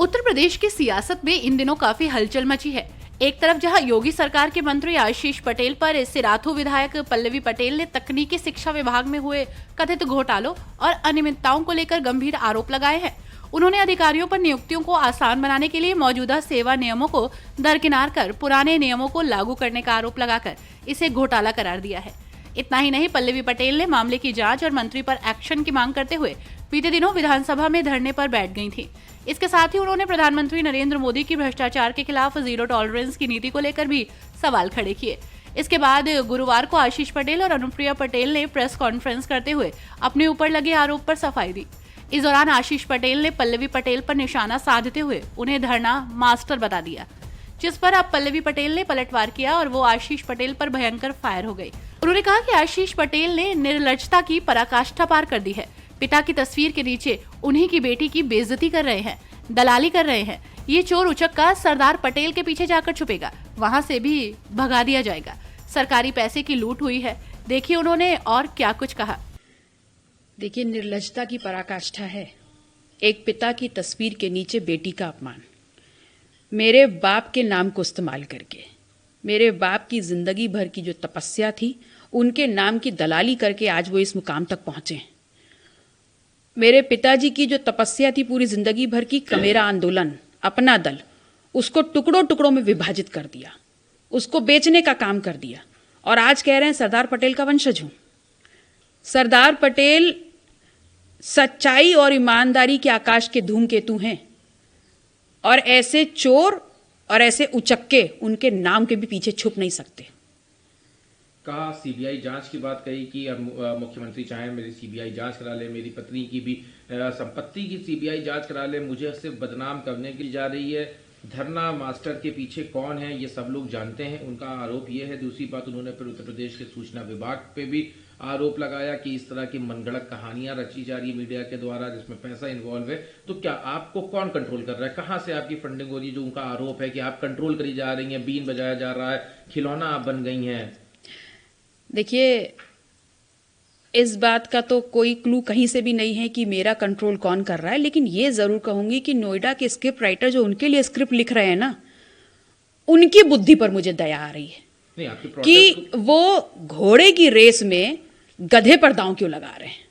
उत्तर प्रदेश की सियासत में इन दिनों काफी हलचल मची है। एक तरफ जहां योगी सरकार के मंत्री आशीष पटेल पर सिराथू विधायक पल्लवी पटेल ने तकनीकी शिक्षा विभाग में हुए कथित घोटालों और अनियमितताओं को लेकर गंभीर आरोप लगाए हैं। उन्होंने अधिकारियों पर नियुक्तियों को आसान बनाने के लिए मौजूदा सेवा नियमों को दरकिनार कर पुराने नियमों को लागू करने का आरोप लगाकर इसे घोटाला करार दिया है। इतना ही नहीं, पल्लवी पटेल ने मामले की जांच और मंत्री पर एक्शन की मांग करते हुए बीते दिनों विधानसभा में धरने पर बैठ गई थी। इसके साथ ही उन्होंने प्रधानमंत्री नरेंद्र मोदी की भ्रष्टाचार के खिलाफ जीरो टॉलरेंस की नीति को लेकर भी सवाल खड़े किए। इसके बाद गुरुवार को आशीष पटेल और अनुप्रिया पटेल ने प्रेस कॉन्फ्रेंस करते हुए अपने ऊपर लगे आरोप पर सफाई दी। इस दौरान आशीष पटेल ने पल्लवी पटेल पर निशाना साधते हुए उन्हें धरना मास्टर बता दिया, जिस पर अब पल्लवी पटेल ने पलटवार किया और वो आशीष पटेल पर भयंकर फायर हो गई। उन्होंने कहा कि आशीष पटेल ने निर्लज्जता की पराकाष्ठा पार कर दी है। पिता की तस्वीर के नीचे उन्हीं की बेटी की बेइज्जती कर रहे हैं, दलाली कर रहे हैं। ये चोर उचक्का सरदार पटेल के पीछे जाकर छुपेगा, वहां से भी भगा दिया जाएगा। सरकारी पैसे की लूट हुई है। देखिए उन्होंने और क्या कुछ कहा। देखिए, निर्लज्जता की पराकाष्ठा है। एक पिता की तस्वीर के नीचे बेटी का अपमान, मेरे बाप के नाम को इस्तेमाल करके, मेरे बाप की जिंदगी भर की जो तपस्या थी उनके नाम की दलाली करके आज वो इस मुकाम तक पहुंचे। मेरे पिताजी की जो तपस्या थी पूरी जिंदगी भर की, मेरा आंदोलन, अपना दल, उसको टुकड़ों टुकड़ों में विभाजित कर दिया, उसको बेचने का काम कर दिया और आज कह रहे हैं सरदार पटेल का वंशज हूं। सरदार पटेल सच्चाई और ईमानदारी के आकाश के धूमकेतु हैं और ऐसे चोर और ऐसे उचक्के उनके नाम के भी पीछे छुप नहीं सकते। कहा सीबीआई जांच की बात कही कि मुख्यमंत्री चाहे मेरी सीबीआई जांच करा ले, मेरी पत्नी की भी संपत्ति की सीबीआई जांच करा ले, मुझे सिर्फ बदनाम करने की जा रही है। धरना मास्टर के पीछे कौन है ये सब लोग जानते हैं, उनका आरोप ये है। दूसरी बात, उन्होंने फिर उत्तर प्रदेश के सूचना विभाग पे भी आरोप लगाया कि इस तरह की मनगढ़ंत कहानियां रची जा रही है मीडिया के द्वारा जिसमें पैसा इन्वॉल्व है। तो क्या आपको कौन कंट्रोल कर रहा है, कहां से आपकी फंडिंग हो रही है? जो उनका आरोप है कि आप कंट्रोल करी जा रही हैं, बीन बजाया जा रहा है, खिलौना आप बन गई हैं। देखिए, इस बात का तो कोई क्लू कहीं से भी नहीं है कि मेरा कंट्रोल कौन कर रहा है, लेकिन ये जरूर कहूंगी कि नोएडा के स्क्रिप्ट राइटर जो उनके लिए स्क्रिप्ट लिख रहे हैं ना, उनकी बुद्धि पर मुझे दया आ रही है कि वो घोड़े की रेस में गधे पर दांव क्यों लगा रहे हैं।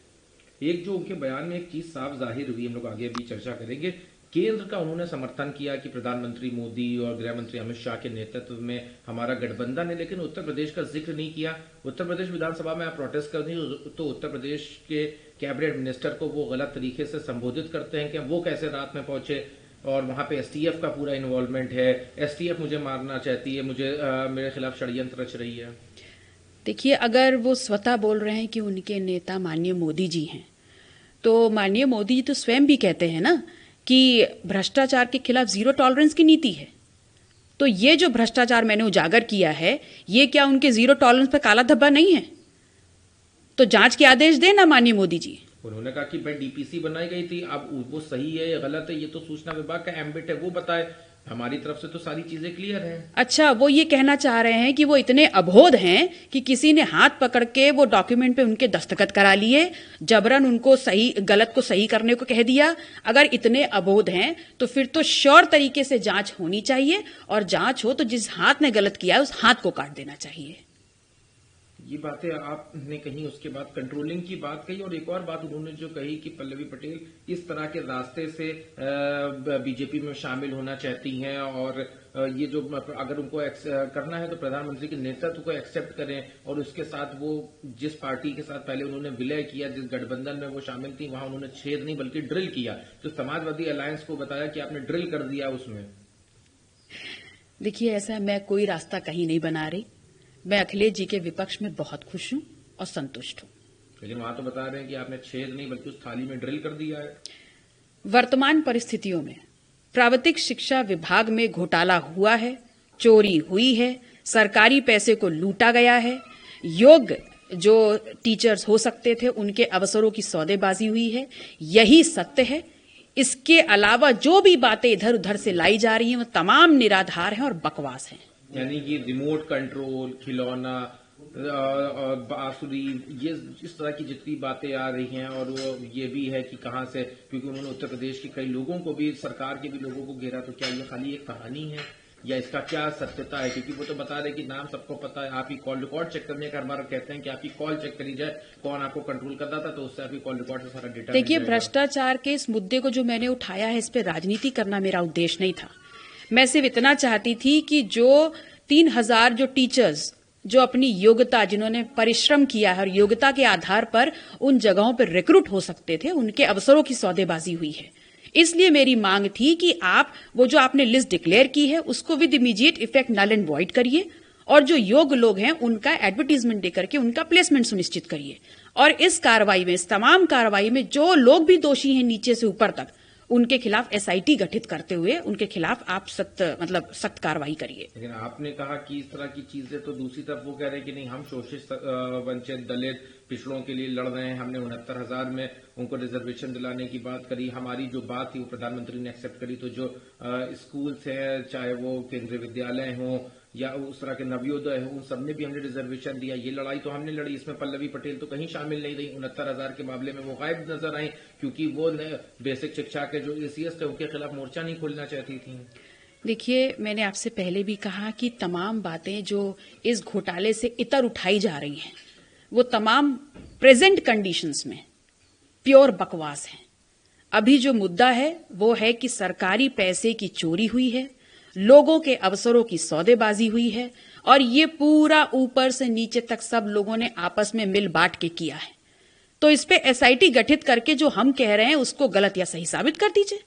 एक जो उनके बयान में एक चीज साफ जाहिर हुई, हम लोग आगे भी चर्चा करेंगे। केंद्र का उन्होंने समर्थन किया कि प्रधानमंत्री मोदी और गृह मंत्री अमित शाह के नेतृत्व में हमारा गठबंधन है, लेकिन उत्तर प्रदेश का जिक्र नहीं किया। उत्तर प्रदेश विधानसभा में आप प्रोटेस्ट करते हैं तो उत्तर प्रदेश के कैबिनेट मिनिस्टर को वो गलत तरीके से संबोधित करते हैं कि वो कैसे रात में पहुंचे और वहां पे एसटीएफ का पूरा इन्वॉल्वमेंट है, एसटीएफ मुझे मारना चाहती है, मेरे खिलाफ षड्यंत्र रच रही है। देखिए, अगर वो स्वतः बोल रहे हैं कि उनके नेता माननीय मोदी जी हैं, तो माननीय मोदी जी तो स्वयं भी कहते हैं ना कि भ्रष्टाचार के खिलाफ जीरो टॉलरेंस की नीति है। तो ये जो भ्रष्टाचार मैंने उजागर किया है, ये क्या उनके जीरो टॉलरेंस पर काला धब्बा नहीं है? तो जांच के आदेश देना माननीय मोदी जी। उन्होंने कहा कि भाई डीपीसी बनाई गई थी, अब वो सही है या गलत है ये तो सूचना विभाग का एम्बिट है, वो बताए। हमारी तरफ से तो सारी चीजें क्लियर हैं। अच्छा, वो ये कहना चाह रहे हैं कि वो इतने अबोध हैं कि किसी ने हाथ पकड़ के वो डॉक्यूमेंट पे उनके दस्तखत करा लिए, जबरन उनको सही गलत को सही करने को कह दिया। अगर इतने अबोध हैं तो फिर तो श्योर तरीके से जांच होनी चाहिए और जांच हो तो जिस हाथ ने गलत किया है उस हाथ को काट देना चाहिए। ये बातें आपने कही, उसके बाद कंट्रोलिंग की बात कही और एक और बात उन्होंने जो कही कि पल्लवी पटेल इस तरह के रास्ते से बीजेपी में शामिल होना चाहती हैं और ये जो अगर उनको करना है तो प्रधानमंत्री के नेतृत्व को एक्सेप्ट करें और उसके साथ वो जिस पार्टी के साथ पहले उन्होंने विलय किया, जिस गठबंधन में वो शामिल थी, वहां उन्होंने छेद नहीं बल्कि ड्रिल किया। तो समाजवादी अलायंस को बताया कि आपने ड्रिल कर दिया उसमें। देखिए, ऐसा मैं कोई रास्ता कहीं नहीं बना रही। मैं अखिलेश जी के विपक्ष में बहुत खुश हूं और संतुष्ट हूं। लेकिन वहां तो बता रहे हैं कि आपने छेद नहीं बल्कि उस थाली में ड्रिल कर दिया है। वर्तमान परिस्थितियों में प्राविधिक शिक्षा विभाग में घोटाला हुआ है, चोरी हुई है, सरकारी पैसे को लूटा गया है, योग्य जो टीचर्स हो सकते थे उनके अवसरों की सौदेबाजी हुई है। यही सत्य है। इसके अलावा जो भी बातें इधर उधर से लाई जा रही हैं वो तमाम निराधार हैं और बकवास हैं। यानी कि रिमोट कंट्रोल, खिलौना और बांसुरी, ये इस तरह की जितनी बातें आ रही हैं, और वो ये भी है कि कहां से, क्योंकि उन्होंने उत्तर प्रदेश के कई लोगों को भी, सरकार के भी लोगों को घेरा, तो क्या ये खाली एक कहानी है या इसका क्या सत्यता है? क्योंकि वो तो बता रहे कि नाम सबको पता है, आप ही कॉल रिकॉर्ड चेक करने का हर बार कहते हैं कि आपकी कॉल चेक करी जाए, कौन आपको कंट्रोल कर रहा था, तो उससे आपकी कॉल रिकॉर्ड से सारा डेटा। देखिए, भ्रष्टाचार के इस मुद्दे को जो मैंने उठाया है, इस पे राजनीति करना मेरा उद्देश्य नहीं था। मैं सिर्फ इतना चाहती थी कि जो 3000 जो टीचर्स जो अपनी योग्यता, जिन्होंने परिश्रम किया है और योग्यता के आधार पर उन जगहों पर रिक्रूट हो सकते थे, उनके अवसरों की सौदेबाजी हुई है। इसलिए मेरी मांग थी कि आप वो जो आपने लिस्ट डिक्लेयर की है उसको with immediate effect null and void करिए, और जो योग्य लोग हैं उनका एडवर्टीजमेंट देकर के उनका प्लेसमेंट सुनिश्चित करिए। और इस कार्रवाई में, इस तमाम कार्रवाई में जो लोग भी दोषी हैं नीचे से ऊपर तक, उनके खिलाफ एसआईटी गठित करते हुए उनके खिलाफ आप सख्त कार्रवाई करिए। लेकिन आपने कहा कि इस तरह की चीजें, तो दूसरी तरफ वो कह रहे हैं कि नहीं, हम शोषित, वंचित, दलित, पिछड़ों के लिए लड़ रहे हैं, हमने 69,000 में उनको रिजर्वेशन दिलाने की बात करी, हमारी जो बात थी वो प्रधानमंत्री ने एक्सेप्ट करी, तो जो स्कूल है, चाहे वो केंद्रीय विद्यालय हो या उस तरह के नवोदय हो, उन सबने भी हमने रिजर्वेशन दिया। ये लड़ाई तो हमने लड़ी, इसमें पल्लवी पटेल तो कहीं शामिल नहीं रही। 69,000 के मामले में वो गायब नजर आई, क्योंकि वो बेसिक शिक्षा के जो एसीएस थे उनके खिलाफ मोर्चा नहीं खोलना चाहती थी। देखिए, मैंने आपसे पहले भी कहा कि तमाम बातें जो इस घोटाले से इतर उठाई जा रही हैं, वो तमाम प्रेजेंट कंडीशंस में प्योर बकवास है। अभी जो मुद्दा है वो है कि सरकारी पैसे की चोरी हुई है, लोगों के अवसरों की सौदेबाजी हुई है, और ये पूरा ऊपर से नीचे तक सब लोगों ने आपस में मिल बांट के किया है। तो इस पे एसआईटी गठित करके जो हम कह रहे हैं उसको गलत या सही साबित कर दीजिए।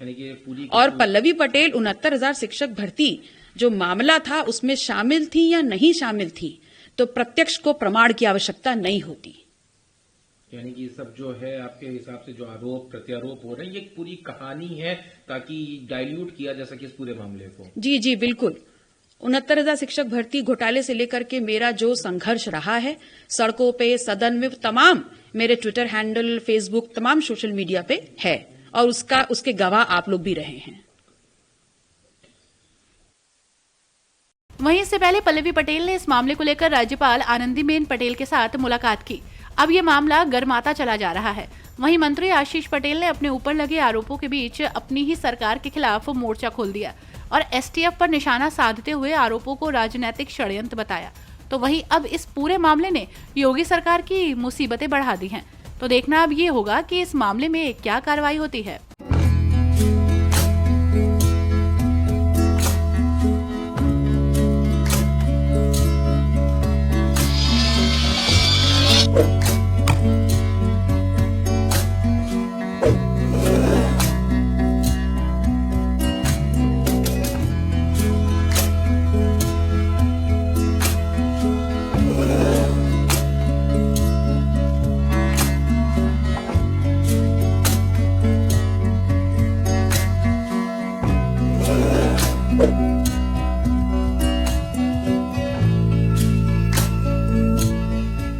यानी कि पूरी और पल्लवी पटेल 69,000 शिक्षक भर्ती जो मामला था उसमें शामिल थी या नहीं शामिल थी, तो प्रत्यक्ष को प्रमाण की आवश्यकता नहीं होती। यानी कि सब जो है आपके हिसाब से जो आरोप प्रत्यारोप हो रहे हैं, ये एक पूरी कहानी है ताकि डाइल्यूट किया जा सके इस पूरे मामले को। जी जी बिल्कुल। 69,000 शिक्षक भर्ती घोटाले से लेकर के मेरा जो संघर्ष रहा है, सड़कों पे, सदन में, तमाम मेरे ट्विटर हैंडल, फेसबुक, तमाम सोशल मीडिया पे है, और उसके गवाह आप लोग भी रहे हैं। वहीं इससे पहले पल्लवी पटेल ने इस मामले को लेकर राज्यपाल आनंदीबेन पटेल के साथ मुलाकात की। अब ये मामला गर्माता चला जा रहा है। वहीं मंत्री आशीष पटेल ने अपने ऊपर लगे आरोपों के बीच अपनी ही सरकार के खिलाफ मोर्चा खोल दिया और एसटीएफ पर निशाना साधते हुए आरोपों को राजनीतिक षड्यंत्र बताया। तो वहीं अब इस पूरे मामले ने योगी सरकार की मुसीबतें बढ़ा दी हैं। तो देखना अब ये होगा कि इस मामले में क्या कार्रवाई होती है।